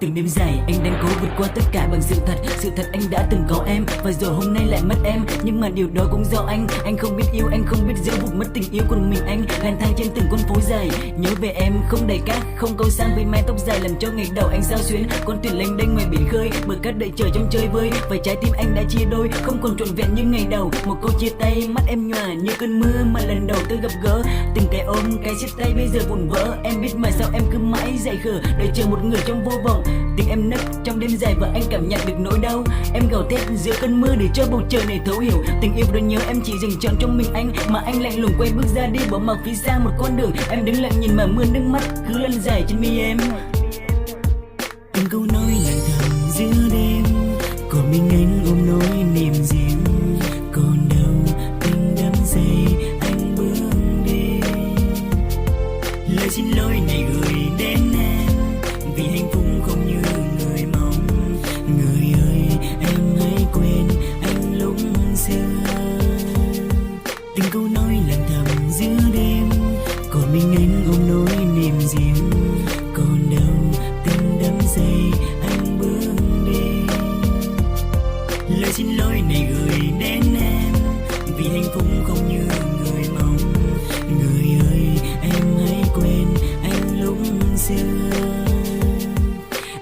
Từng đêm dài anh đang cố vượt qua tất cả bằng sự thật anh đã từng có em và rồi hôm nay lại mất em. Nhưng mà điều đó cũng do anh không biết yêu, anh không biết giữ vụt mất tình yêu của mình. Anh lang thang trên từng con phố dài, nhớ về em không đầy cát, không câu sang với mái tóc dài làm cho ngày đầu anh sao xuyến. Con thuyền lênh đênh ngoài biển khơi, bờ cát đợi chờ trong chơi vơi, và trái tim anh đã chia đôi, không còn trọn vẹn như ngày đầu. Một câu chia tay mắt em nhòa như cơn mưa mà lần đầu tôi gặp gỡ. Từng cái ôm cái siết tay bây giờ vụn vỡ, em biết mà sao em cứ mãi dại khờ đợi chờ một người trong vô vọng. Tiếng em nấc trong đêm dài và anh cảm nhận được nỗi đau. Em gào thét giữa cơn mưa để cho bầu trời này thấu hiểu tình yêu đó nhớ em chỉ dành trọn trong mình anh, mà anh lạnh lùng quay bước ra đi bỏ mặc phía xa một con đường. Em đứng lặng nhìn mà mưa nước mắt cứ lăn dài trên mi em. Từng câu nói lặng thầm giữa đêm, còn mình anh ôm nỗi niềm riêng. Còn đâu tình đắm say anh bước đi, lời xin lỗi này gửi đến em vì hạnh phúc không như người mong. Người ơi em hãy quên anh lúc xưa. Từng câu nói lặng thầm giữa đêm, còn mình anh ôm nỗi niềm riêng. Còn đâu tình đắm say anh bước đi, lời xin lỗi này gửi đến em vì hạnh phúc không như người mong. Người ơi em hãy quên anh lúc xưa.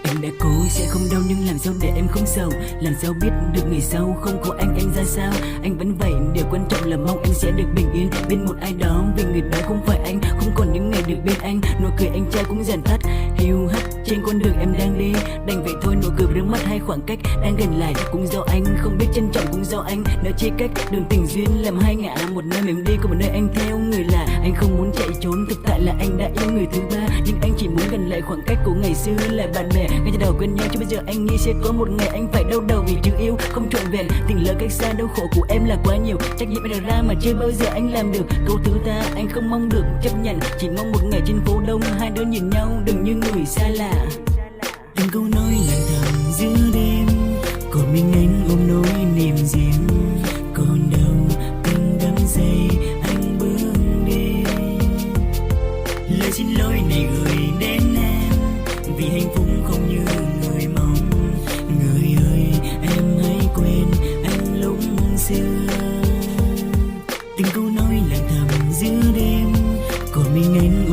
Anh đã cố sẽ không đau nhưng làm sao để em không sầu, làm sao biết được ngày sau không có anh ra sao. Anh vẫn vậy, điều quan trọng là mong anh sẽ được bình yên bên một ai đó, vì người đó không phải anh. Không còn những ngày được bên anh, nụ cười anh trai cũng dần tắt hiu hắt trên con đường em đang đi. Đành vậy thôi, nụ cười nước mắt hay khoảng cách đang gần lại cũng do anh, không biết trân trọng cũng do anh. Đã chia cách đường tình duyên làm hai ngả, một nơi mình đi có một nơi anh theo người là. Anh không muốn chạy trốn, thực tại là anh đã yêu người thứ ba, nhưng anh chỉ muốn gần lại khoảng cách của ngày xưa là bạn bè. Ngay từ đầu quên nhau chứ bây giờ anh nghĩ sẽ có một ngày anh phải đau đầu vì chữ yêu không trọn vẹn. Tình lỡ cách xa, đau khổ của em là quá nhiều, trách nhiệm em đặt ra mà chưa bao giờ anh làm được. Câu thứ ta anh không mong được chấp nhận, chỉ mong một ngày trên phố đông hai đứa nhìn nhau đừng như người xa lạ. Từng câu nói lặng thầm giữa đêm, còn mình anh ôm nỗi niềm riêng. Còn đâu tình đắm say anh bước đi, lời xin lỗi này gửi đến em vì hạnh phúc không như người mong. Người ơi em hãy quên anh lúc xưa. Từng câu nói lặng thầm giữa đêm, còn mình anh